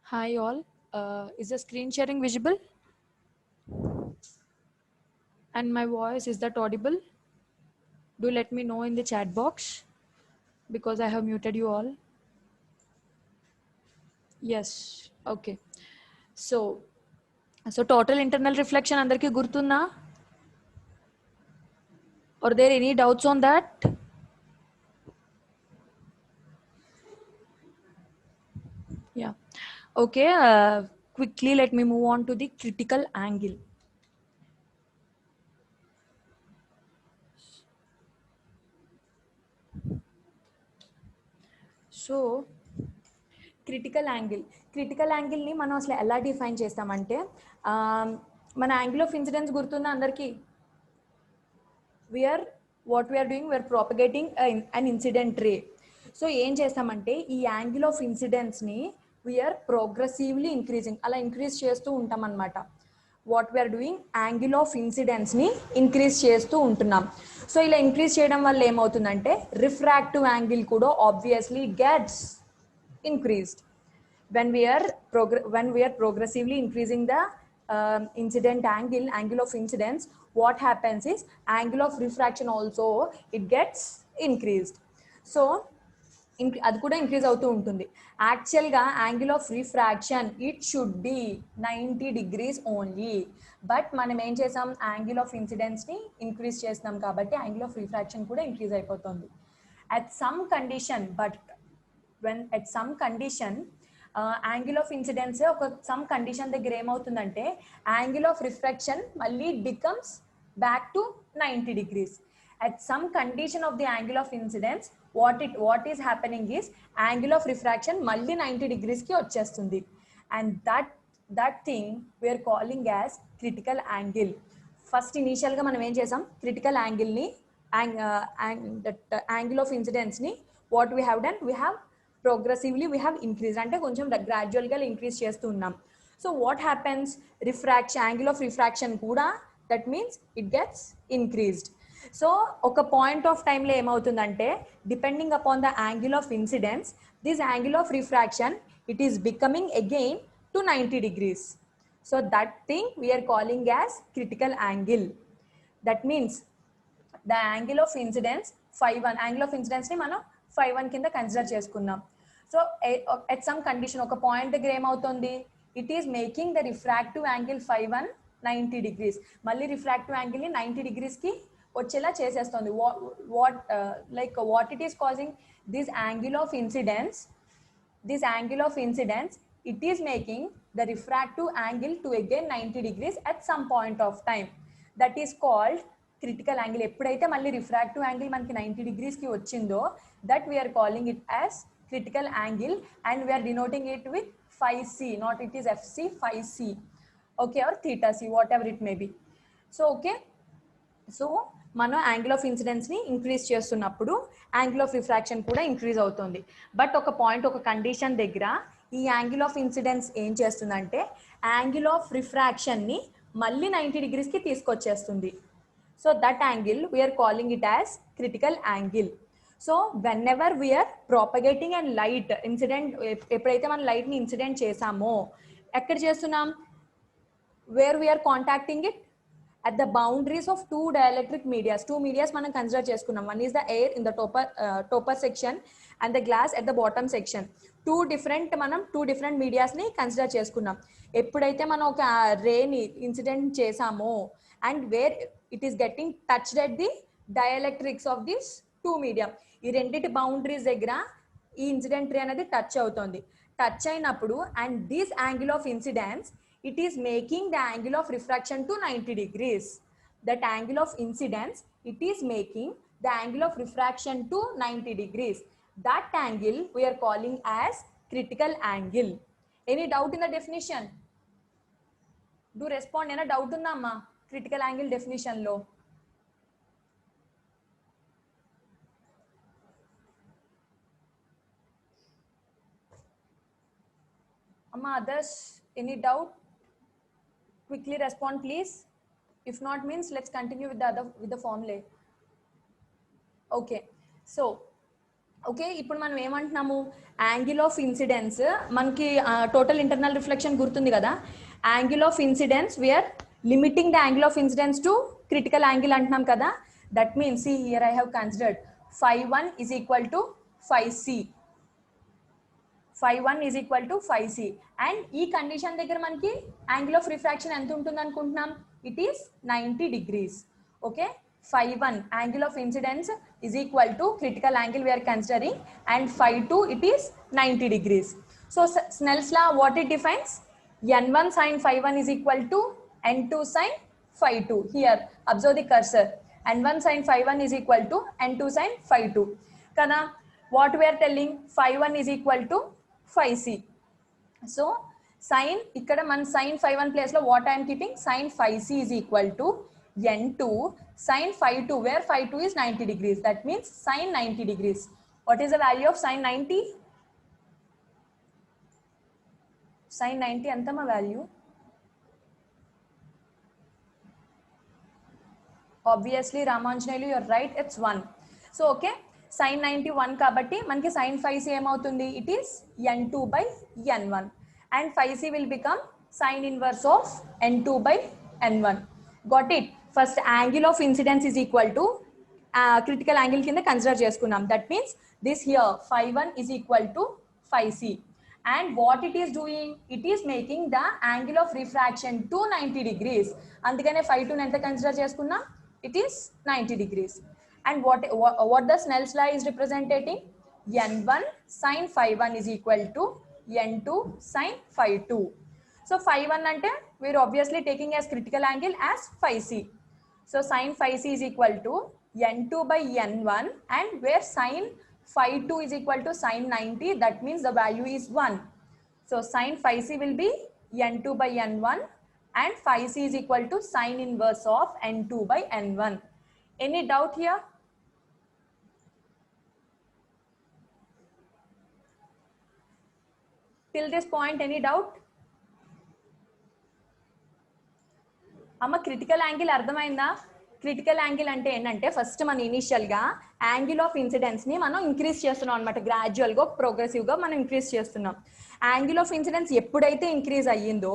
Hi all. Is the screen sharing visible? And my voice, is that audible? Do let me know in the chat box because I have muted you all. Yes. Okay. So, so total internal reflection andarki gurtunna? Are there any doubts on that? Yeah. Okay. Quickly let me move on to the critical angle. So critical యాంగిల్ని మనం అసలు ఎలా define చేస్తామంటే మన angle of incidence గుర్తుందా అందరికీ? what we are doing, we are propagating an incident ray. So ఏం చేస్తామంటే ఈ యాంగిల్ ఆఫ్ ఇన్సిడెన్స్ని వీఆర్ ప్రోగ్రెసివ్లీ ఇంక్రీజింగ్, అలా ఇంక్రీజ్ చేస్తూ ఉంటాం అనమాట. What we are doing, angle of ఇన్సిడెన్స్ని ఇంక్రీజ్ చేస్తూ ఉంటున్నాం. సో ఇలా ఇంక్రీజ్ చేయడం వల్ల ఏమవుతుందంటే రిఫ్రాక్టివ్ యాంగిల్ కూడా obviously gets increased. When we are progressively increasing the angle of incidence, what happens is angle of refraction also it gets increased. So అది కూడా ఇంక్రీజ్ అవుతూ ఉంటుంది. యాక్చువల్గా angle of refraction it should B 90 degrees only, but మనం ఏం చేసాం, angle of ఇన్సిడెన్స్ని increase చేస్తున్నాం కాబట్టి యాంగిల్ ఆఫ్ రిఫ్రాక్షన్ కూడా ఇంక్రీజ్ అయిపోతుంది. At some condition, but when at some condition angle of incidence ఒక some condition దగ్గర ఏమవుతుందంటే angle of refraction మళ్ళీ becomes back to 90 degrees. At some condition of the angle of incidence what is happening is angle of refraction మళ్ళీ 90 degrees కి వచ్చేస్తుంది, and that thing we are calling as critical angle. First ఇనీషియల్గా మనం ఏం చేసాం, critical యాంగిల్ని angle of ఇన్సిడెన్స్ని what we have done, we have progressively we have increased అంటే కొంచెం గ్రాడ్యువల్గా ఇంక్రీజ్ చేస్తూ ఉన్నాం. So what happens, refraction angle of refraction కూడా that means it gets increased. So ఒక పాయింట్ ఆఫ్ టైంలో ఏమవుతుందంటే depending upon the angle of incidence this angle of refraction it is becoming again to 90 degrees. So that thing we are calling as critical angle. That means the angle of incidence 5:1 angle of ఇన్సిడెన్స్ని మనం 5:1 కింద consider చేసుకుందాం. So at some condition ఒక పాయింట్ దగ్గర ఏమవుతుంది, it is making the refractive angle 5:1 90 degrees, మళ్ళీ refractive యాంగిల్ని 90 degreesకి వచ్చేలా చేసేస్తుంది. What it is causing this angle of incidence, it is making the refractive angle to again 90 degrees at some point of time. That is called critical angle. ఎప్పుడైతే మళ్ళీ refractive angle మనకి 90 degrees కి వచ్చిందో that we are calling it as critical angle, and we are denoting it with phi c, not it is fc, phi c, okay, or theta c, whatever it may be. So okay, so మనం angle of ఇన్సిడెన్స్ని increase చేస్తున్నప్పుడు angle of refraction కూడా increase అవుతుంది. But ఒక point, ఒక condition దగ్గర ఈ angle of incidence ఏం చేస్తుందంటే యాంగిల్ ఆఫ్ రిఫ్రాక్షన్ని మళ్ళీ 90 degreesకి తీసుకొచ్చేస్తుంది. So that angle we are calling it as critical angle. So whenever we are propagating and light incident, ఎప్పుడైతే మనం లైట్ని ఇన్సిడెంట్ చేసామో ఎక్కడ చేస్తున్నాం, where we are contacting it at the boundaries of two dielectric medias. Two medias మనం consider చేసుకున్నాం. One is the air in the topper section and the glass at the bottom section. మనం two different మీడియాస్ని consider చేసుకున్నాం. ఎప్పుడైతే మనం ఒక రేని incident చేసామో and where it is getting touched at the dielectrics of this two media, ఈ రెండింటి బౌండరీస్ దగ్గర ఈ ఇన్సిడెంట్ రే అనేది టచ్ అవుతుంది. టచ్ అయినప్పుడు and this angle of incidence it is making the angle of refraction to 90 degrees. That angle of incidence, it is making the angle of refraction to 90 degrees. That angle we are calling as critical angle. Any doubt in the definition? Do respond. Any doubt unda amma critical angle definition lo? Amma others, any doubt? Quickly respond please. If not means let's continue with the formula. Okay, so okay, ఇప్పుడు మనం ఏమంటున్నాము, angle of incidence మనకి total internal reflection గుర్తుంది కదా. Angle of incidence we're limiting the angle of incidence to critical angle అంటున్నాం కదా. That means see here I have considered phi1 is equal to phi c. phi1 is equal to phi c. And ఈ condition దగ్గర మనకి angle of refraction ఎంత ఉంటుంది అనుకుంటున్నాం, it is 90 degrees. Okay, phi1 angle of incidence is equal to critical angle we are considering, and phi2 it is 90 degrees. So Snell's law, what it defines, n1 sin phi1 is equal to n2 sin phi2. Here observe the cursor, n1 sin phi1 is equal to n2 sin phi2 kada. What we are telling, phi1 is equal to phi c. So sin ikkada man sin phi1 place lo what I am keeping, sin phi c is equal to n2 sin phi2, where phi2 is 90 degrees. That means sin 90 degrees. What is the value of sin 90? Sin 90 antama value? Obviously Ramanjanelu, you are right, it's 1. So okay, sin 91 kabatti manki sin phi c em avutundi, it is n2 by n1, and phi c will become sin inverse of n2 by n1. Got it? First angle of incidence is equal to critical angle kinda consider cheskunnam. That means this here phi1 is equal to phi c, and what it is doing, it is making the angle of refraction to 90 degrees. Andukane phi2 ni enta consider cheskunnam, it is 90 degrees. And what the Snell's law is representing, n1 sin phi1 is equal to n2 sin phi2. So phi1 ante we are obviously taking as critical angle as phi c. So sin phi c is equal to n2 by n1, and where sin phi2 is equal to sin 90, that means the value is 1. So sin phi c will be n2 by n1, and phi c is equal to sin inverse of n2 by n1. Any doubt here? Till this point, any doubt? అమ్మ critical angle అర్థమైందా? Critical angle అంటే ఏంటంటే, first మన ఇనిషియల్గా angle of ఇన్సిడెన్స్ని మనం increase చేస్తున్నాం అనమాట. గ్రాడ్యువల్గా ప్రోగ్రెసివ్గా మనం ఇంక్రీజ్ చేస్తున్నాం. యాంగిల్ ఆఫ్ ఇన్సిడెన్స్ ఎప్పుడైతే ఇంక్రీజ్ అయ్యిందో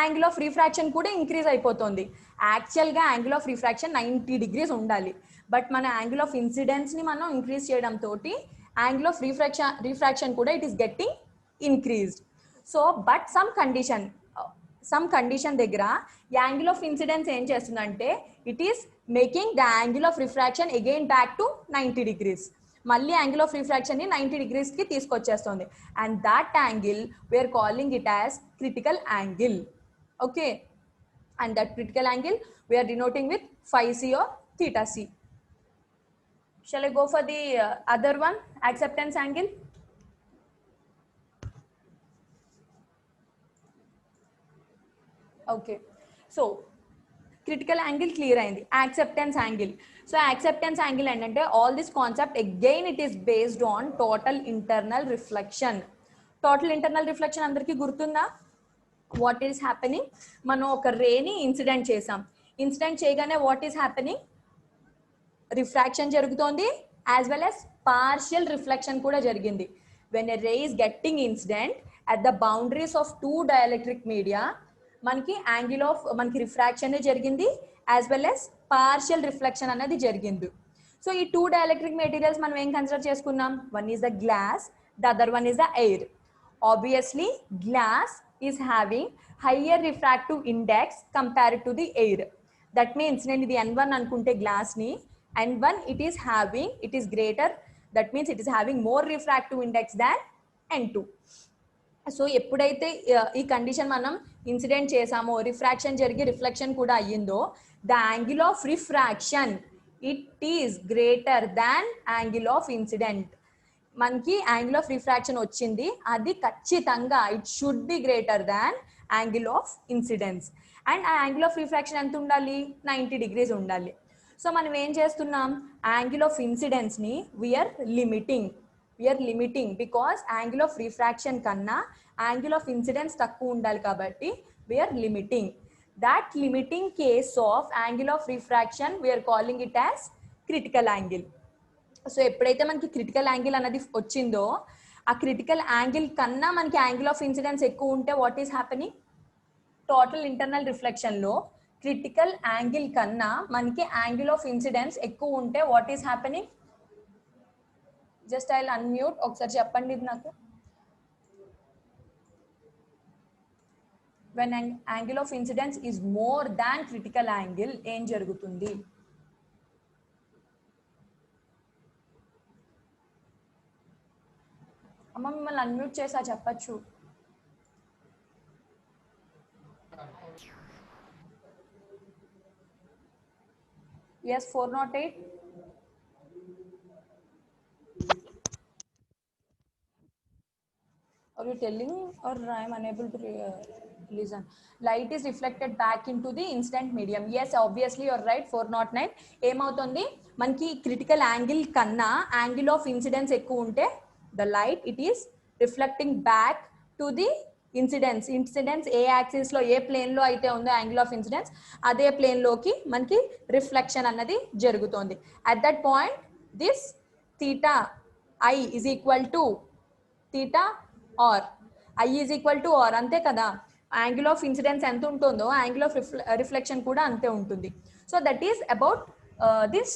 యాంగిల్ ఆఫ్ రిఫ్రాక్షన్ కూడా ఇంక్రీజ్ అయిపోతుంది. యాక్చువల్గా యాంగిల్ ఆఫ్ రిఫ్రాక్షన్ 90 degrees ఉండాలి, బట్ మన యాంగిల్ ఆఫ్ ఇన్సిడెన్స్ని మనం ఇంక్రీజ్ చేయడంతో యాంగిల్ ఆఫ్ రిఫ్రాక్షన్ కూడా it is getting increased. So but some condition దగ్గర యాంగిల్ ఆఫ్ ఇన్సిడెన్స్ ఏం చేస్తుందంటే, it is making the angle of refraction again back to 90 degrees. మళ్ళీ యాంగిల్ ఆఫ్ రిఫ్రాక్షన్ ని 90 degrees కి తీసుకొచ్చేస్తుంది, and that angle we are calling it as critical angle. Okay, and that critical angle we're denoting with phi c or theta c. Shall I go for the other one, acceptance angle? Okay, so critical angle clear అయింది. acceptance angle. So acceptance angle ఏంటంటే, all this concept again it is based on total internal reflection. Total internal reflection అందరికీ గుర్తుందా? What is happening, మనం ఒక రేని incident చేసాం. Incident చేయగానే what is happening, refraction జరుగుతోంది as well as partial reflection కూడా జరిగింది. when a ray is getting incident at the boundaries of two dielectric media, మనకి యాంగిల్ ఆఫ్ మనకి రిఫ్రాక్షన్ జరిగింది as well as partial reflection అనేది జరిగింది. So ఈ two dielectric materials మనం ఏం కన్సిడర్ చేసుకున్నాం, one is the glass, the other one is the air. Obviously glass is having higher refractive index compared to the air. That means నేను ఇది n1 అనుకుంటే గ్లాస్ని, n1 it is greater, that means it is having more refractive index than n2. So ఎప్పుడైతే ఈ condition మనం incident చేసామో, refraction జరిగి reflection కూడా అయ్యిందో, the angle of refraction it is greater than angle of incident. మనకి angle of refraction వచ్చింది, అది ఖచ్చితంగా it should be greater than angle of incidence. And ఆ యాంగిల్ ఆఫ్ రిఫ్రాక్షన్ ఎంత ఉండాలి, 90 degrees ఉండాలి. సో మనం ఏం చేస్తున్నాం, యాంగిల్ ఆఫ్ ఇన్సిడెన్స్ని we are limiting because angle of refraction కన్నా యాంగిల్ ఆఫ్ ఇన్సిడెన్స్ తక్కువ ఉండాలి కాబట్టి we are limiting. that limiting case of angle of refraction we are calling it as critical angle. So ఎప్పుడైతే మనకి క్రిటికల్ యాంగిల్ అనేది వచ్చిందో ఆ క్రిటికల్ యాంగిల్ కన్నా మనకి యాంగిల్ ఆఫ్ ఇన్సిడెన్స్ ఎక్కువ ఉంటే what is happening, total internal reflection లో క్రిటికల్ యాంగిల్ కన్నా మనకి యాంగిల్ ఆఫ్ ఇన్సిడెన్స్ ఎక్కువ ఉంటే what is happening, just I will unmute, ఒకసారి చెప్పండి ఇది నాకు. when an angle of incidence is more than critical angle ఏం జరుగుతుంది? అమ్మ మిమ్మల్ని అన్మ్యూట్ చేసా చెప్పచ్చు. yes 408. are you telling or I am unable to listen? Light is reflected back into the incident medium. yes obviously you are right. 409 ఏమవుతుంది మనకి critical angle కన్నా angle of incidence ఎక్కువ ఉంటే the light it is reflecting back to the incidence ఏ axis లో ఏ plane లో అయితే ఉందో యాంగిల్ ఆఫ్ ఇన్సిడెన్స్ అదే ప్లేన్ లోకి మనకి రిఫ్లెక్షన్ అన్నది జరుగుతోంది. At that point this theta I is equal to theta R I is equal to R, అంతే కదా. యాంగిల్ ఆఫ్ ఇన్సిడెన్స్ ఎంత ఉంటుందో యాంగిల్ ఆఫ్ రిఫ్లెక్షన్ కూడా అంతే ఉంటుంది. So that is about this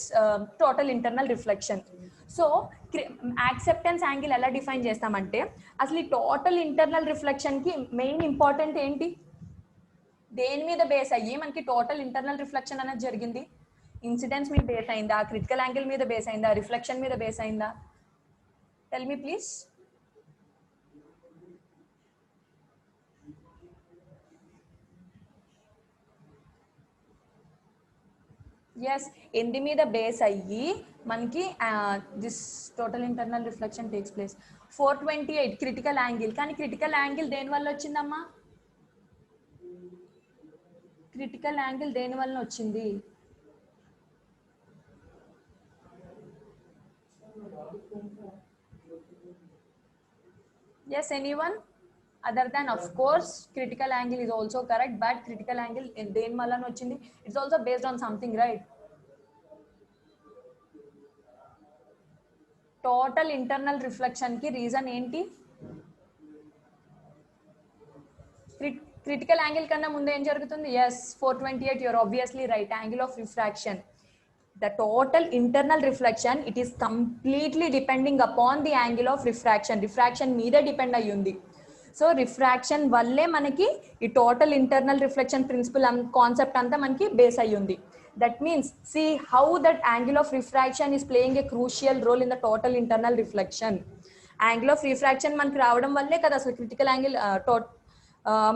total internal reflection. So acceptance angle ఎలా define చేస్తామంటే అసలు ఈ టోటల్ ఇంటర్నల్ రిఫ్లెక్షన్ కి మెయిన్ ఇంపార్టెంట్ ఏంటి, దేని మీద బేస్ అయ్యి మనకి టోటల్ ఇంటర్నల్ రిఫ్లెక్షన్ అనేది జరిగింది? ఇన్సిడెన్స్ మీద బేస్ అయిందా, క్రిటికల్ యాంగిల్ మీద బేస్ అయిందా, రిఫ్లెక్షన్ మీద బేస్ అయిందా? Tell me please. yes ఎంది మీద బేస్ అయ్యి మనకి this total internal reflection takes place? 428 critical angle. కానీ క్రిటికల్ యాంగిల్ దేని వల్ల వచ్చిందమ్మా? క్రిటికల్ యాంగిల్ దేని వల్ల వచ్చింది? yes anyone other than, of course critical angle is also correct, but critical angle దేని వల్ల వచ్చింది? it's also based on something, right? Total internal reflection కి రీజన్ ఏంటి? క్రిటికల్ యాంగిల్ కన్నా ముందు ఏం జరుగుతుంది? yes 428 you're obviously right. angle of refraction, the total internal reflection, it is completely depending upon the angle of refraction మీద depend అయ్యి ఉంది. So refraction వల్లే మనకి ఈ total internal reflection principle concept అంతా మనకి బేస్ అయ్యి ఉంది. That means see how that angle of refraction is playing a crucial role in the total internal reflection. Angle of refraction మనకి రావడం వల్లే కదా అసలు క్రిటికల్ యాంగిల్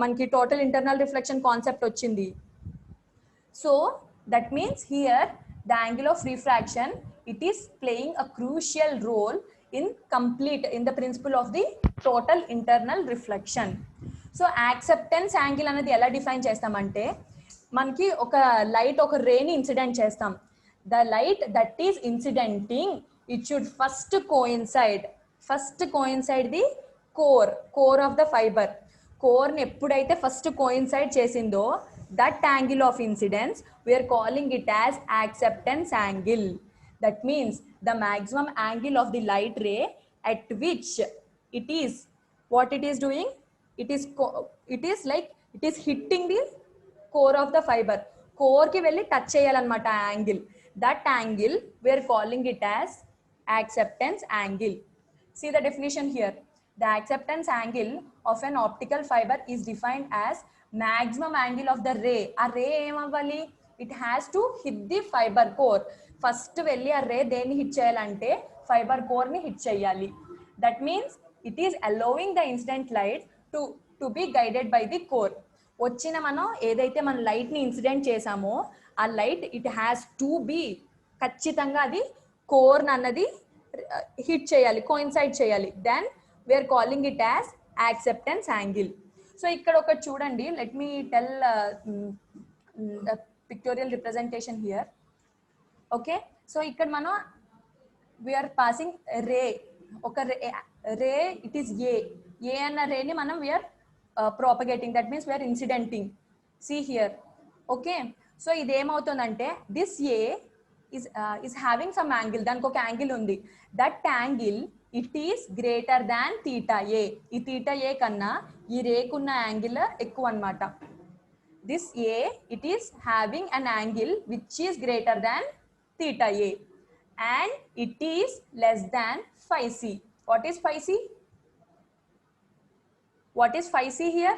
మనకి టోటల్ ఇంటర్నల్ రిఫ్లెక్షన్ కాన్సెప్ట్ వచ్చింది. So that means here the angle of refraction, it is playing a crucial role in the principle of the total internal reflection. So acceptance angle అనేది ఎలా define చేస్తామంటే మనకి ఒక light ఒక రేని incident చేస్తాం. The light that is incidenting it should first coincide the core of the fibre. కోర్ని ఎప్పుడైతే ఫస్ట్ కోయిన్సైడ్ చేసిందో that angle of incidence we are calling it as acceptance angle. That means the maximum angle of the light ray at which it is what it is doing, it is like it is hitting the core of the fiber. core ki velli touch cheyalanamata angle. that angle we are calling it as acceptance angle. See the definition here. The acceptance angle of an optical fiber is defined as maximum angle of the ray. A ray em avali, it has to hit the fiber core. First velli a ray deni hit cheyalante fiber core ni hit cheyali. That means it is allowing the incident light to be guided by the core. వచ్చిన మనం ఏదైతే మన light ని incident చేసామో ఆ light it has to be ఖచ్చితంగా అది core అన్నది హిట్ చేయాలి, కోయిన్సైడ్ చేయాలి. Then we are calling it as acceptance angle. So ఇక్కడ ఒకటి చూడండి, let me tell pictorial representation here. Okay, so ఇక్కడ మనం వీఆర్ పాసింగ్ రే, ఒక రే ఇట్ ఈస్ ఏ అన్న రేని మనం we are propagating. that means we are incidenting. see here. okay, so ఇది ఏమవుతుందంటే this A is having some angle, దానికి ఒక యాంగిల్ ఉంది. That angle it is greater than theta A. ఈ theta A కన్నా ఈ రేకున్న యాంగిల్ ఎక్కువ అన్నమాట. This A it is having an angle which is greater than theta A and it is less than phi c. What is phi c? What is phi c here?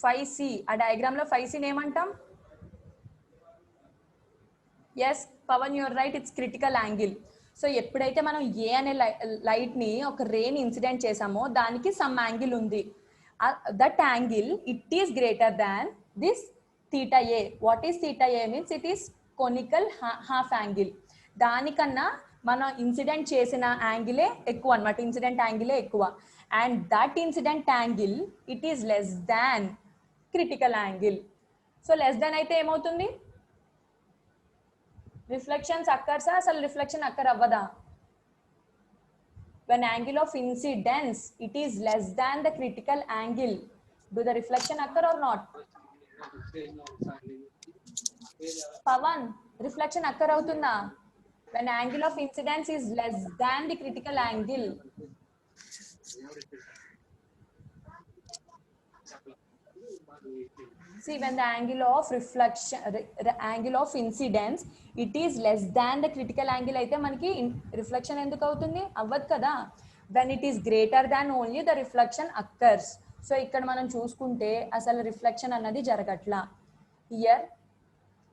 Phi c, ఆ diagram లో phi c ని ఏమంటాం? Yes Pavan, you're right, it's critical angle. So ఎప్పుడైతే మనం ఏ అనే light ని ఒక రేని ఇన్సిడెంట్ చేసామో దానికి సమ్ యాంగిల్ ఉంది. That angle it is greater than this theta A. What is theta A means it is conical half angle. దానికన్నా మనం ఇన్సిడెంట్ చేసిన యాంగిలే ఎక్కువ అన్నమాట, ఇన్సిడెంట్ యాంగిలే ఎక్కువ. And that incident angle it is less than critical angle. So less than అయితే ఏమవుతుంది? Reflections అక్కర్సా, అసలు reflection అక్కర్ అవ్వదా? when angle of incidence it is less than the critical angle, do the reflection occur or not? Pavan, reflection occur avutunda when angle of incidence is less than the critical angle. See, when the angle of reflection, angle of incidence it is less than the critical angle aithe manaki reflection enduku avutundi? avvadu kada. When it is greater than only the reflection occurs. So ikkada manam chuskunte asalu reflection annadi jaragatla. Here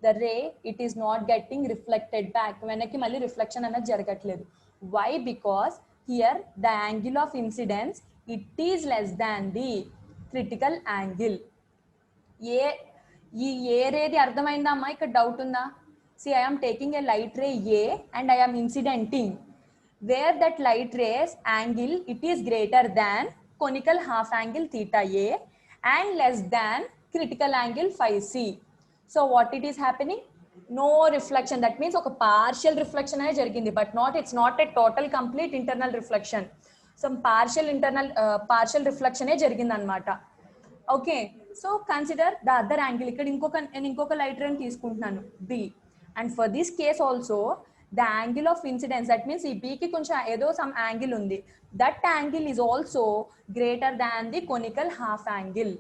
the ray it is not getting reflected back, venaki malli reflection annadi jaragatledu. Why? Because here the angle of incidence it is less than the critical angle. ఈ ఏ రేది అర్థమైందా అమ్మా? ఇక్కడ doubt ఉందా? See, I am taking a light ray A and I am incidenting. Where that light ray's angle it is greater than conical half angle theta A and less than critical angle phi C. So what it is happening? No reflection. That means oka partial reflection ayi jarigindi, but it's not a total complete internal reflection. Some partial reflection ఏ జరిగింది అన్నమాట. Okay, so consider the other angle. ఇక్కడ ఇంకొక light రేని తీసుకుంటున్నాను B, and for this case also the angle of incidence, that means ఈ B కి కొంచెం ఏదో some angle ఉంది, that angle is also greater than the conical half angle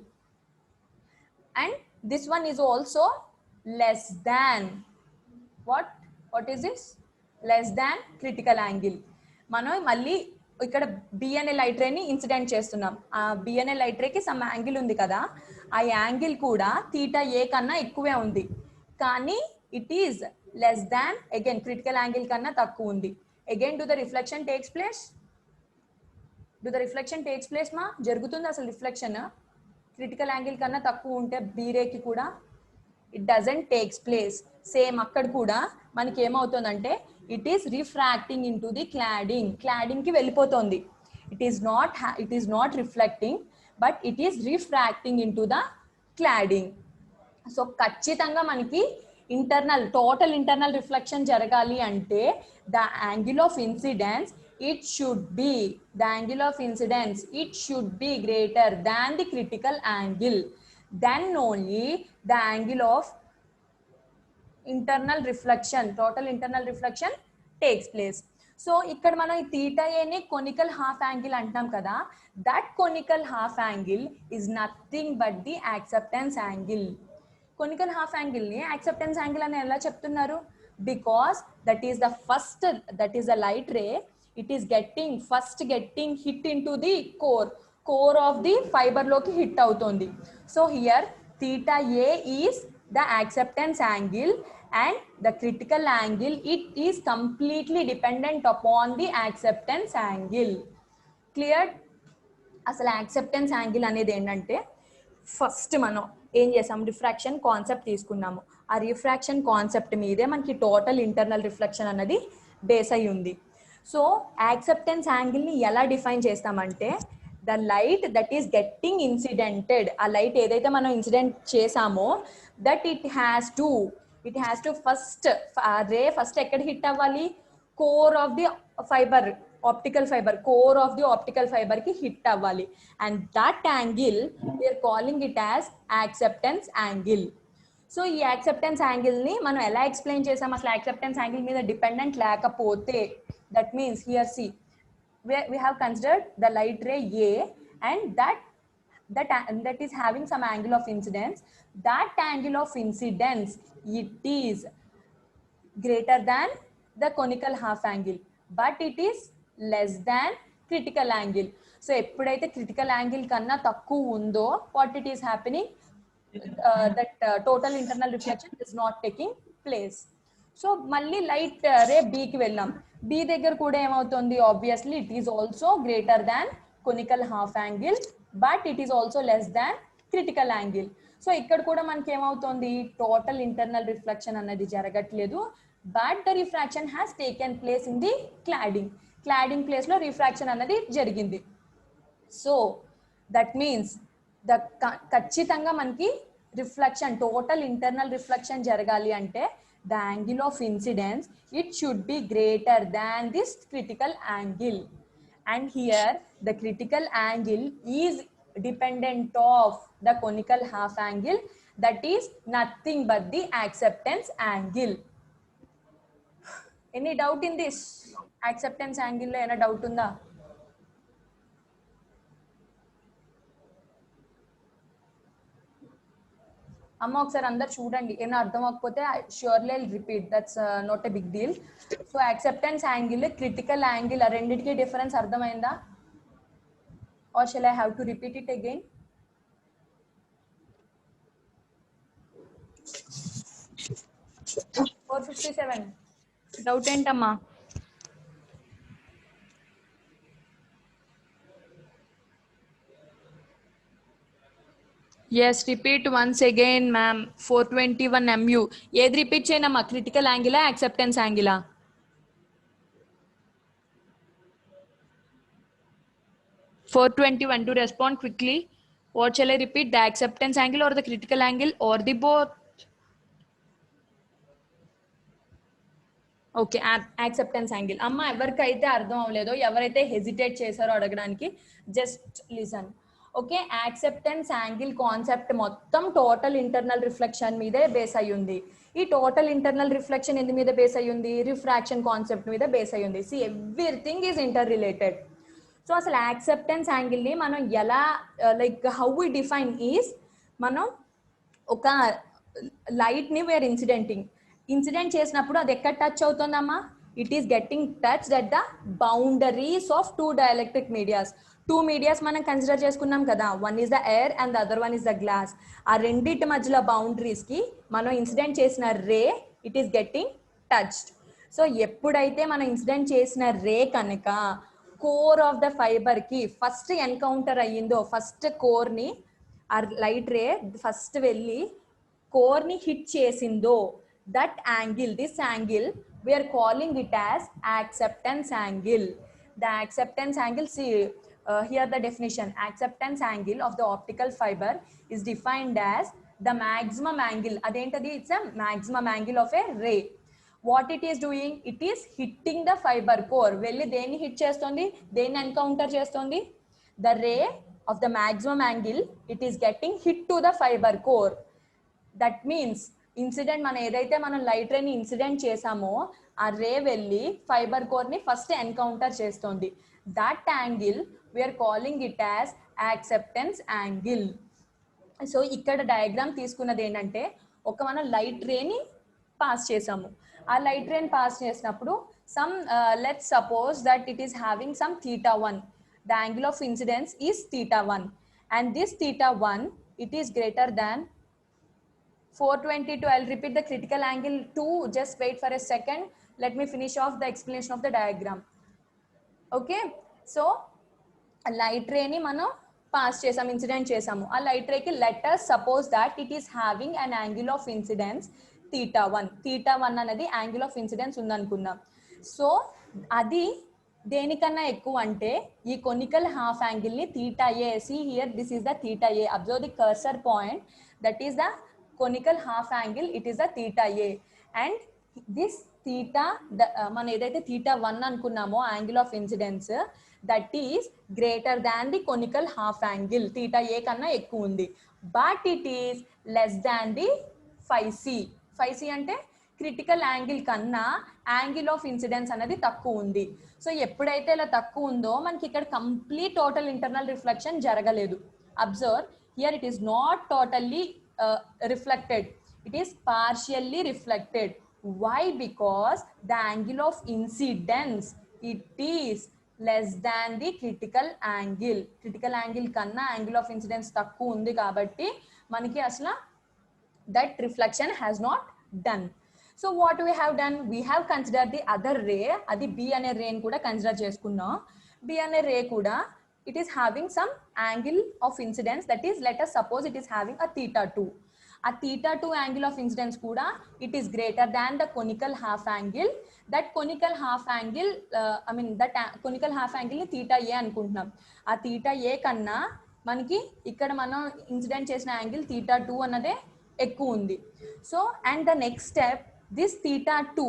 and this one is also less than what is this? Less than critical angle. మనం మళ్ళీ ఇక్కడ B అనే light రేని incident చేస్తున్నాం. ఆ బి అనే లైట్ రేకి some angle ఉంది కదా, ఆ యాంగిల్ కూడా థీటా ఏ కన్నా ఎక్కువే ఉంది, కానీ it is less than again critical angle కన్నా తక్కువ ఉంది. Again do the reflection takes place మా? జరుగుతుంది అసలు రిఫ్లెక్షన్ క్రిటికల్ యాంగిల్ కన్నా తక్కువ ఉంటే బి రేకి కూడా? It doesn't takes place. Same అక్కడ కూడా మనకి ఏమవుతుందంటే it is refracting into the cladding కి వెళ్ళిపోతుంది. it is not reflecting but it is refracting into the cladding. So ఖచ్చితంగా మనకి total internal reflection జరగాలి అంటే the angle of incidence it should be greater than the critical angle, then only the angle of total internal reflection takes place. So ఇక్కడ మనం ఈ theta ఏ ని conical half angle అంటాం కదా, that conical half angle is nothing but the acceptance angle. Conical half angle ని acceptance angle అని ఎలా చెప్తున్నారు? because that is the light ray, it is getting hit into the core of the fiber లోకి hit అవుతుంది. So here theta A is the acceptance angle and the critical angle it is completely dependent upon the acceptance angle. Clear? అసలు acceptance angle అనేది ఏంటంటే first మనం ఏం చేసాం, refraction concept తీసుకున్నాము. ఆ రిఫ్రాక్షన్ కాన్సెప్ట్ మీదే మనకి టోటల్ ఇంటర్నల్ రిఫ్లెక్షన్ అన్నది బేస్ అయి ఉంది. సో యాక్సెప్టెన్స్ యాంగిల్ని ఎలా డిఫైన్ చేస్తామంటే the light that is getting incidented, ఆ లైట్ ఏదైతే మనం ఇన్సిడెంట్ చేసామో that it has to first ray first ఎక్కడ హిట్ అవ్వాలి? Core of the fibre, optical fiber, core of the optical fiber ki hit avvali, and that angle we are calling it as acceptance angle. So ఈ acceptance యాంగిల్ని మనం ఎలా explain చేసాం, అసలు acceptance angle మీద dependent లేకపోతే, that means here see we have considered the light ray A, and that is having some angle of incidence. That angle of incidence, it is greater than the conical half angle, but it is less than critical angle. So ఎప్పుడైతే critical angle కన్నా తక్కువ ఉందో, what it is happening, that total internal reflection is not taking place. So మళ్ళీ light ray బీకి వెళ్ళాం, B దగ్గర కూడా ఏమవుతుంది, obviously it is also greater than conical half angle, but it is also less than critical angle. So ఇక్కడ కూడా మనకి ఏమవుతుంది, టోటల్ ఇంటర్నల్ రిఫ్లెక్షన్ అనేది జరగట్లేదు, but the refraction has taken place in the cladding place లో refraction అనేది జరిగింది. So that means ఖచ్చితంగా మనకి రిఫ్లెక్షన్, టోటల్ ఇంటర్నల్ రిఫ్లెక్షన్ జరగాలి అంటే the angle of incidence, it should be greater than this critical angle, and here the critical angle is dependent of the conical half angle, that is nothing but the acceptance angle. Any doubt in this acceptance angle lo ena doubt unda? అమ్మ ఒకసారి అందరు చూడండి, ఏమైనా అర్థం అవ్వకపోతే surely I'll repeat, that's not a big deal. So acceptance angle, critical angle, ఆ రెండింటికి difference అర్థమైందా, or shall I have to repeat it again? $457 doubt ఏంటమ్మా? Yes, repeat once again, ma'am. 421 mu. ఏది రిపీట్ చేయనమ్మా, క్రిటికల్ యాంగిలా acceptance యాంగిలా? $421 to respond quickly. What shall I repeat, the acceptance angle or the critical angle or the both? Okay, acceptance angle. అమ్మ ఎవరికైతే అర్థం అవ్వలేదో, ఎవరైతే hesitate చేశారో అడగడానికి, just listen. Okay, acceptance angle concept మొత్తం టోటల్ ఇంటర్నల్ రిఫ్లెక్షన్ మీదే base అయ్యి ఉంది. ఈ టోటల్ ఇంటర్నల్ రిఫ్లెక్షన్ ఎందు మీద బేస్ అయ్యి ఉంది, రిఫ్రాక్షన్ కాన్సెప్ట్ మీద బేస్ అయ్యి ఉంది. See everything is interrelated. So అసలు యాక్సెప్టెన్స్ యాంగిల్ని మనం ఎలా, like how we define is, మనం ఒక లైట్ని వేర్ ఇన్సిడెంట్ చేసినప్పుడు అది ఎక్కడ టచ్ అవుతుందమ్మా, it is getting touched at the boundaries of two dielectric medias. Two medias మనం కన్సిడర్ చేసుకున్నాం కదా, one is the air and the other one is the glass. ఆ రెండింటి మధ్యలో బౌండరీస్ కి మనం ఇన్సిడెంట్ చేసిన ray, it is getting touched. So ఎప్పుడైతే మనం ఇన్సిడెంట్ చేసిన రే కనుక కోర్ ఆఫ్ ద ఫైబర్ కి ఫస్ట్ ఎన్కౌంటర్ అయ్యిందో, ఫస్ట్ కోర్ ని ఆ లైట్ రే ఫస్ట్ వెళ్ళి కోర్ ని హిట్ చేసిందో, that angle, this angle we are calling it as acceptance angle. The acceptance angle, see here the definition, acceptance angle of the optical fiber is defined as the maximum angle. Adentadi, it's a maximum angle of a ray. What it is doing, it is hitting the fiber core. Velli deni hit chestundi, deni encounter chestundi, the ray of the maximum angle, it is getting hit to the fiber core. That means incident మనం ఏదైతే మనం light రేని incident చేసామో, ఆ ray వెళ్ళి fibre core ని first encounter చేస్తుంది. That angle we are calling it as acceptance angle. So ఇక్కడ diagram తీసుకున్నది ఏంటంటే, ఒక మనం లైట్ రేని పాస్ చేసాము. ఆ లైట్ రేని పాస్ చేసినప్పుడు some let's suppose that it is having some θ1. The angle of incidence is θ1, and this θ1 it is greater than 422. I'll repeat the critical angle 2. Just wait for a second. Let me finish off the explanation of the diagram. Okay. So, light ray ni mano pass chesam, incident chesamu. A light ray ki let us suppose that it is having an angle of incidence θ1. θ1 anadi angle of incidence undanukunnam. So, adi దేనికన్నా ఎక్కువ అంటే ఈ conical half angle ని θA. See here, this is the θA. Observe the cursor point. That is the conical half angle, it is a θA, and this theta మనం ఏదైతే θ1 అనుకున్నామో angle of incidence that is greater than the conical half angle θa కన్నా ఎక్కువ ఉంది but it is less than the 5c 5c అంటే critical angle కన్నా angle of incidence అనేది తక్కువ ఉంది సో ఎప్పుడైతే ఇలా తక్కువ ఉందో మనకి ఇక్కడ కంప్లీట్ టోటల్ ఇంటర్నల్ రిఫ్లెక్షన్ జరగలేదు observe here it is not totally reflected, it is partially reflected. Why? Because the angle of incidence it is less than the critical angle. Critical angle kanna angle of incidence takku undi kabatti manaki asla that reflection has not done. So what we have done, we have considered the other ray, adi B ane ray ni kuda consider cheskunnam. B ane ray kuda it is having some angle of incidence, that is let us suppose it is having a θ2. A θ2 angle of incidence kuda it is greater than the conical half angle. That conical half angle conical half angle ni θa anukuntunnam. A θa kanna manaki ikkada manam incident chesina angle θ2 annade ekku undi. So and the next step, this θ2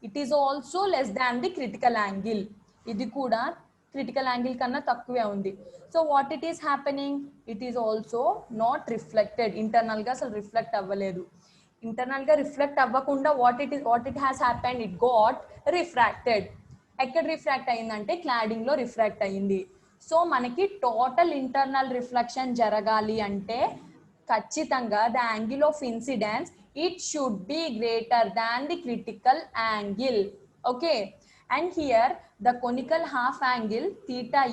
it is also less than the critical angle. Idi kuda critical angle kanna takkuve undi. So what it is happening, it is also not reflected internal ga asal reflect avvaledu. Internal ga reflect avvakunda what it has happened, it got refracted. Ekkada refract ayindante cladding lo refract ayindi. So manaki total internal reflection jaragali ante kachitanga the angle of incidence it should be greater than the critical angle. Okay, and here the conical half angle θa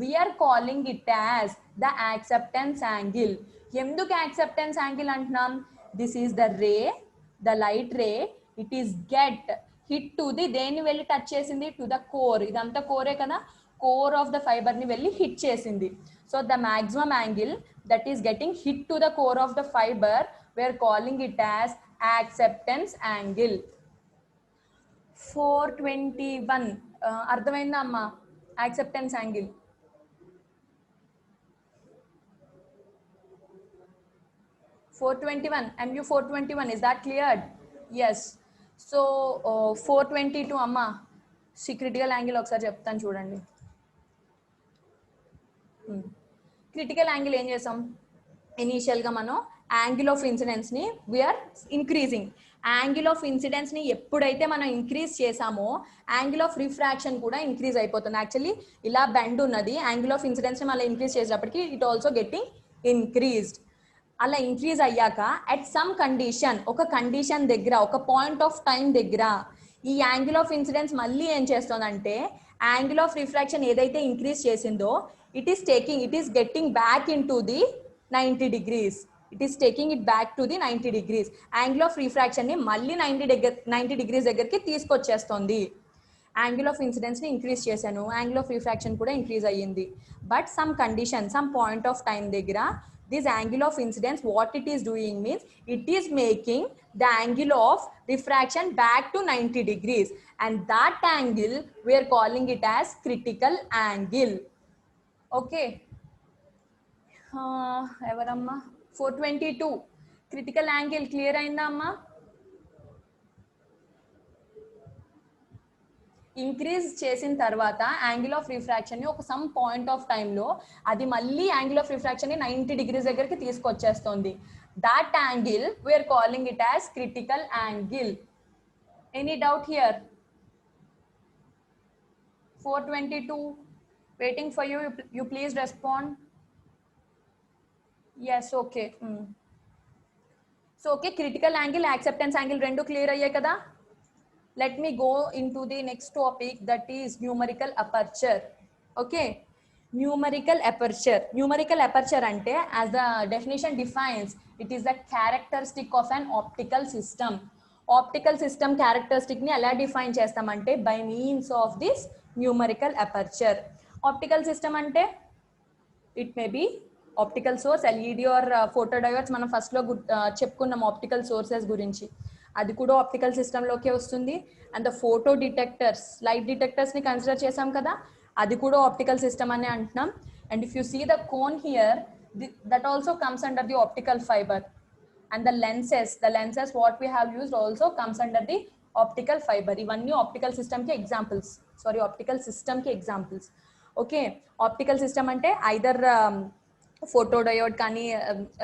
we are calling it as the acceptance angle. Enduku acceptance angle antunam, this is the ray, the light ray, it is get hit to the deni velli touch chesindi to the core, idantha core kada, core of the fiber ni velli hit chesindi. So the maximum angle that is getting hit to the core of the fiber we are calling it as acceptance angle. 421 అర్థమైందా అమ్మా acceptance angle? 421 MU 421 is that cleared? Yes. So 422 అమ్మా critical angle ఒకసారి చెప్తాను చూడండి. Critical angle ఏం చేసాం, ఇనీషియల్గా మనం యాంగిల్ ఆఫ్ ఇన్సిడెన్స్ ని we are increasing. Angle of incidence ని ఎప్పుడైతే మనం ఇంక్రీజ్ చేసామో యాంగిల్ ఆఫ్ రిఫ్రాక్షన్ కూడా ఇంక్రీజ్ అయిపోతుంది. యాక్చువల్లీ ఇలా బెండ్ ఉన్నది, యాంగిల్ ఆఫ్ ఇన్సిడెన్స్ ని మళ్ళీ ఇంక్రీజ్ చేసేటప్పటికి ఇట్ ఆల్సో గెట్టింగ్ ఇంక్రీజ్డ్. అలా ఇంక్రీజ్ అయ్యాక అట్ సమ్ కండిషన్, ఒక కండిషన్ దగ్గర, ఒక పాయింట్ ఆఫ్ టైం దగ్గర ఈ యాంగిల్ ఆఫ్ ఇన్సిడెన్స్ మళ్ళీ ఏం చేస్తుందంటే యాంగిల్ ఆఫ్ రిఫ్రాక్షన్ ఏదైతే ఇంక్రీజ్ చేసిందో it is getting back into the 90 degrees. It is taking it back to the 90 degrees. Angle of refraction ni malli 90 degrees దగ్గరికి తీసుకొచ్చేస్తుంది. Angle of incidence ni increase చేశాను, angle of refraction కూడా increase అయ్యింది. But some condition, some point of time దగ్గర this angle of incidence what it is doing means it is making the angle of refraction back to 90 degrees and that angle we are calling it as critical angle. Okay, ఎవరమ్మా 422 critical angle clear అయిందా అమ్మా? Increase చేసిన తర్వాత angle of refraction ని ఒక some point of టైంలో అది మళ్ళీ యాంగిల్ ఆఫ్ రిఫ్రాక్షన్ ని 90 degrees దగ్గరికి తీసుకొచ్చేస్తుంది. That angle we are calling it as critical angle. Any doubt here? 422 waiting for you, you please respond. Yes, okay. So okay, critical angle, acceptance angle rendu clear ayye kada. Let me go into the next topic, that is numerical aperture. Okay, numerical aperture. Numerical aperture ante as the definition defines, it is the characteristic of an optical system. Optical system characteristic ni ela define chestamante by means of this numerical aperture. Optical system అంటే it may be optical source, LED are photo diodes. మనం ఫస్ట్లో చెప్పుకున్నాం optical sources గురించి, అది కూడా optical సిస్టంలోకే వస్తుంది. And the photo detectors, light డిటెక్టర్స్ని కన్సిడర్ చేసాం కదా, అది కూడా ఆప్టికల్ సిస్టమ్ అని అంటున్నాం. And if you see the cone here, that also comes under the optical fibre. And the lenses what we have used also comes under the optical fibre. ఇవన్నీ optical system కి examples. Sorry, optical system కి examples. Okay, optical system అంటే either photo diode కానీ,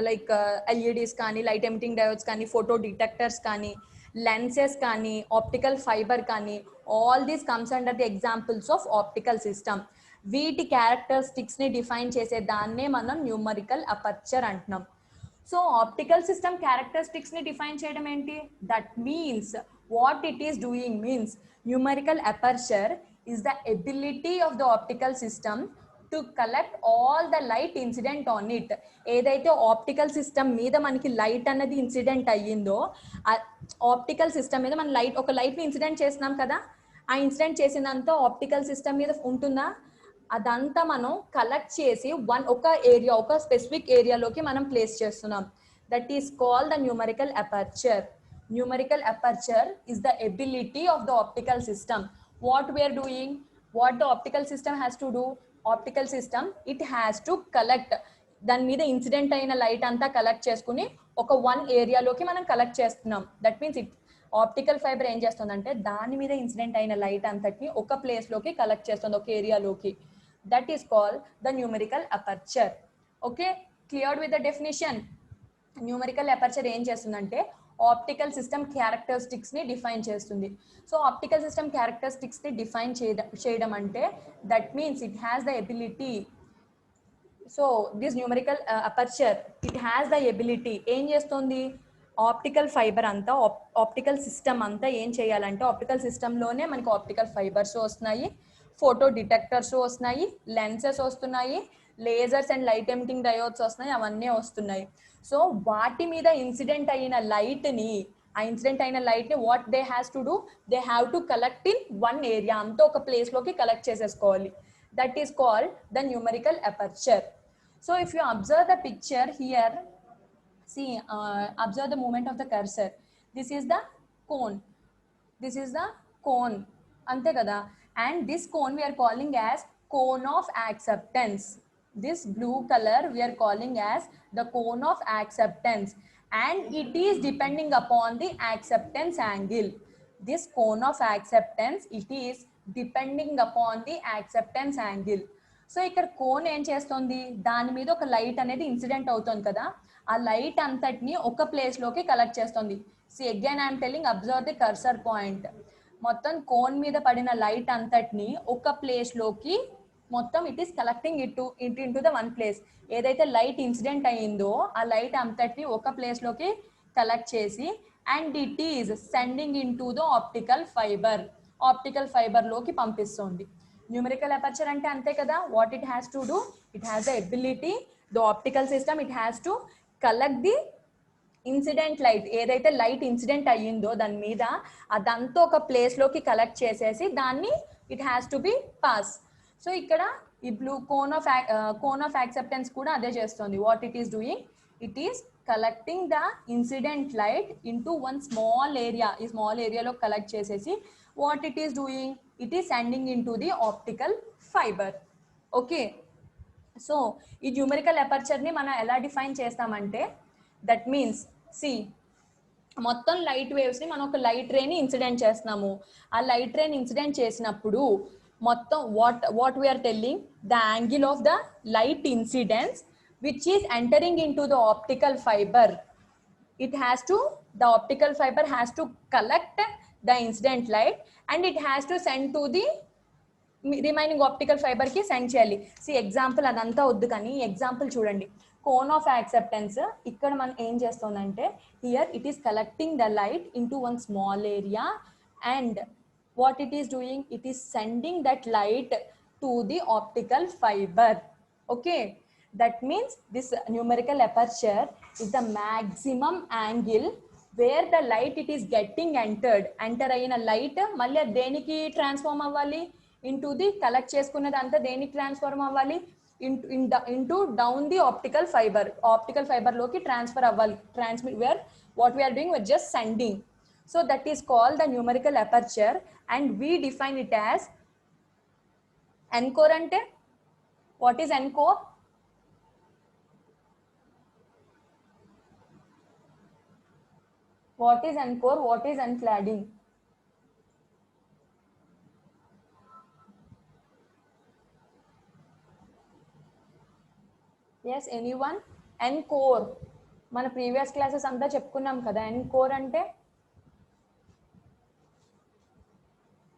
like LEDs కానీ, light emitting diodes కానీ, photo detectors కానీ, lenses కానీ, optical fibre కానీ, all these comes under the examples of optical system. వీటి క్యారెక్టరిస్టిక్స్ ని డిఫైన్ చేసే దాన్నే మనం న్యూమరికల్ అపర్చర్ అంటున్నాం. సో ఆప్టికల్ సిస్టమ్ క్యారెక్టరిస్టిక్స్ ని డిఫైన్ చేయడం ఏంటి? That means what it is doing means numerical aperture is the ability of the optical system to collect all the light incident on it. ఏదైతే optical system మీద మనకి light అన్నది incident అయ్యిందో, optical system మీద మనం ఒక లైట్ ని incident చేసినాం కదా, ఆ ఇన్సిడెంట్ చేసినంతా ఆప్టికల్ సిస్టమ్ మీద ఉంటుందా? అదంతా మనం కలెక్ట్ చేసి ఒక ఏరియా, ఒక స్పెసిఫిక్ ఏరియాలోకి మనం ప్లేస్ చేస్తున్నాం. That is called the numerical aperture. Numerical aperture is the ability of the optical system. What we are doing, what the optical system has to do, optical system it has to collect, దాని మీద incident అయిన light అంతా collect చేసుకుని ఒక one ఏరియాలోకి మనం collect చేస్తున్నాం. That means optical fibre ఏం చేస్తుందంటే దాని మీద ఇన్సిడెంట్ అయిన లైట్ అంతటిని ఒక ప్లేస్ లోకి కలెక్ట్ చేస్తుంది, ఒక ఏరియాలోకి. That is called the numerical aperture. Okay, cleared with the definition. Numerical aperture ఏం చేస్తుందంటే ఆప్టికల్ సిస్టమ్ క్యారెక్టరిస్టిక్స్ ని డిఫైన్ చేస్తుంది. సో ఆప్టికల్ సిస్టమ్ క్యారెక్టరిస్టిక్స్ ని డిఫైన్ చేయడం అంటే that means it has the ability. So this numerical aperture it has the ability ఏం చేస్తుంది? Optical fibre అంతా, ఆప్టికల్ సిస్టమ్ అంతా ఏం చేయాలంటే, ఆప్టికల్ సిస్టంలోనే మనకి ఆప్టికల్ ఫైబర్స్ వస్తున్నాయి, ఫోటో డిటెక్టర్స్ వస్తున్నాయి, లెన్సెస్ వస్తున్నాయి, lasers and light emitting diodes వస్తున్నాయి, అవన్నీ వస్తున్నాయి. సో వాటి మీద ఇన్సిడెంట్ అయిన లైట్ ని, ఆ ఇన్సిడెంట్ అయిన లైట్ ని what they has to do, they have to collect in one area, అంతా ఒక ప్లేస్ లోకి కలెక్ట్ చేసేసుకోవాలి. That is called the numerical aperture. So if you observe the picture here, see observe the movement of the cursor. This is the cone, this is the cone, ante kada. And this cone we are calling as cone of acceptance. This blue color we are calling as the cone of acceptance, and it is depending upon the acceptance angle. This cone of acceptance, it is depending upon the acceptance angle. So ఇక్కడ cone ఏం చేస్తుంది, దాని మీద ఒక light అనేది incident అవుతుంది కదా, ఆ లైట్ అంతటిని ఒక ప్లేస్ లోకి కలెక్ట్ చేస్తుంది. See again I'm telling, observe the cursor point. మొత్తం కోన్ మీద పడిన లైట్ అంతటిని ఒక ప్లేస్ లోకి మొత్తం it is collecting it to the one place. ఏదైతే లైట్ ఇన్సిడెంట్ అయ్యిందో ఆ లైట్ అంతటిని ఒక ప్లేస్ లోకి కలెక్ట్ చేసి and it is sending in to the optical fibre, optical fibre లోకి పంపిస్తుంది. న్యూమరికల్ అపర్చర్ అంటే అంతే కదా, what it has to do, it has the ability, the optical system it has to collect the incident light. ఏదైతే light incident అయ్యిందో దాని మీద అదంతా ఒక ప్లేస్ లోకి కలెక్ట్ చేసేసి దాన్ని it has to be pass. So ఇక్కడ ఈ బ్లూ కోన్ ఆఫ్ యాక్సెప్టెన్స్ కూడా అదే చేస్తుంది. What it is doing, it is collecting the incident light into one small area. ఈ స్మాల్ ఏరియాలో కలెక్ట్ చేసేసి what it is doing, it is sending in to the optical fibre. Okay, so ఈ numerical aperture ని మనం ఎలా define చేస్తామంటే, that means C మొత్తం light waves ని మనం ఒక లైట్ రే ని ఇన్సిడెంట్ చేస్తున్నాము. ఆ లైట్ రే ని ఇన్సిడెంట్ చేసినప్పుడు మొత్తం what we are telling, the angle of the light incidence which is entering into the optical fibre, it has to, the optical fiber has to collect the incident light and it has to send to the remaining optical fibre కి send చేయాలి. C example అదంతా వద్దు కానీ example చూడండి. Cone of acceptance ఇక్కడ మనం ఏం చేస్తుందంటే, here it is collecting the light in to one small area and what it is doing, it is sending that light to the optical fibre. Okay, that means this numerical aperture is the maximum angle where the light it is getting enter అయిన light మళ్ళీ దేనికి transform అవ్వాలి, into the collect చేసుకున్నదంతా దేనికి transform అవ్వాలి, into down the optical fiber లోకి transfer అవ్వాలి. Transmit where what we are doing, we're just sending. So that is called the numerical aperture and we define it as encore. అంటే what is encore? What is encore? What is uncladding? yes anyone n core మన previous classes అంతా చెప్పుకున్నాం కదా n core అంటే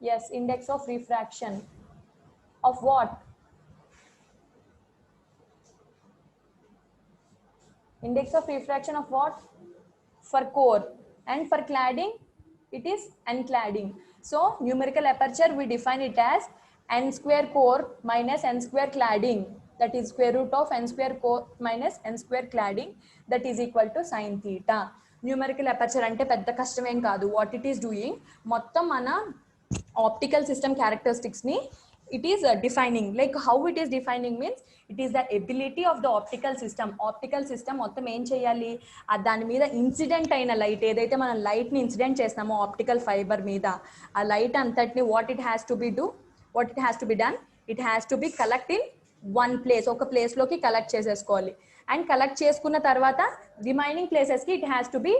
yes index of refraction of what index of refraction of what for core and for cladding it is n cladding. So numerical aperture we define it as n square core minus n square cladding, that is square root of n square core minus n square cladding, that is equal to sin theta. Numerical aperture అంటే పెద్ద కష్టం ఏం కాదు. What it is doing మొత్తం మన optical system characteristics ni it is defining. Like how it is defining means it is the ability of the optical system మొత్తం ఏం చేయాలి దాని మీద ఇన్సిడెంట్ అయిన లైట్ ఏదైతే మనం లైట్ ని ఇన్సిడెంట్ చేస్తామో ఆప్టికల్ ఫైబర్ మీద ఆ లైట్ అంతటిని what it has to be done, it has to be collect in one place, ఒక ప్లేస్ లోకి కలెక్ట్ చేసేసుకోవాలి. అండ్ కలెక్ట్ చేసుకున్న తర్వాత రిమైనింగ్ ప్లేసెస్ కి it has to be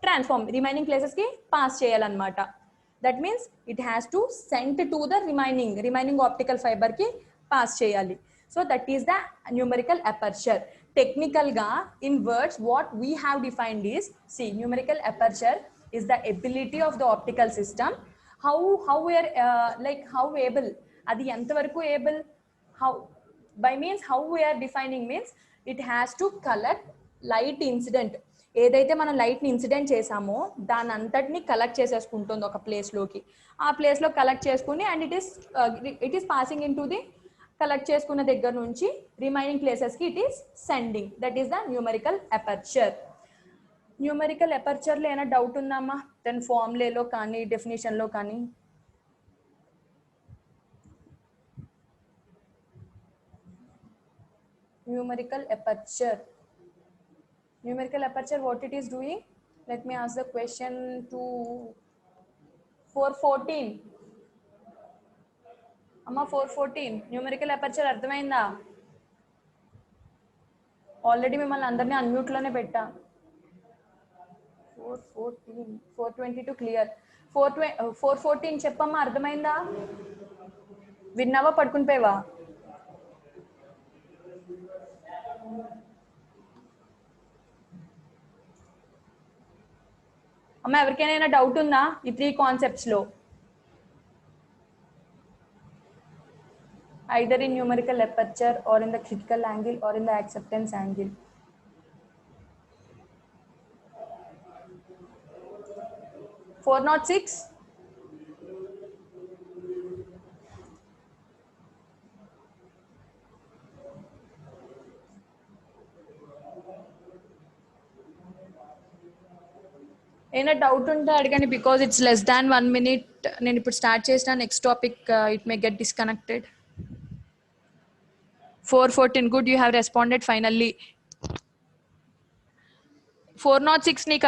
transform, remaining places కి పాస్ చేయాలన్నమాట. That means it has to send to the remaining optical fiber ki pass cheyali. So that is the numerical aperture. Technical ga in words what we have defined is, see, numerical aperture is the ability of the optical system, how we are like how able adi enta varaku able, how by means how we are defining means it has to collect light incident, ఏదైతే మనం light ని incident చేసామో దాని అంతటిని collect చేసేసుకుంటుంది ఒక place లోకి. ఆ place లో కలెక్ట్ చేసుకుని and it is passing in to the collect చేసుకున్న దగ్గర నుంచి రిమైనింగ్ ప్లేసెస్ కి it is sending. That is the numerical aperture. Numerical aperture లో ఏమైనా డౌట్ ఉందామా దాని ఫార్ములాలో కానీ డెఫినేషన్ లో కానీ? Numerical aperture, numerical aperture what it is doing, let me ask the question to 414 amma 414 numerical aperture అర్థమైందా? Already మిమ్మల్ని అందరినీ అన్మ్యూట్ లోనే పెట్టా. 414 422 క్లియర్. 414 చెప్పమ్మా అర్థమైందా? విన్నావా పడుకుని పోయావా? అమ్మ ఎవరికైనా డౌట్ ఉందా ఈ 3 కాన్సెప్ట్స్ లో? either in numerical aperture or in the critical angle or in the acceptance angle. Four not six. ఏమైనా డౌట్ ఉంటే అడగండి because it's less than 1 minute. నేను ఇప్పుడు స్టార్ట్ చేసిన next topic it may get disconnected. 414 good, you have responded finally. 406 నీకు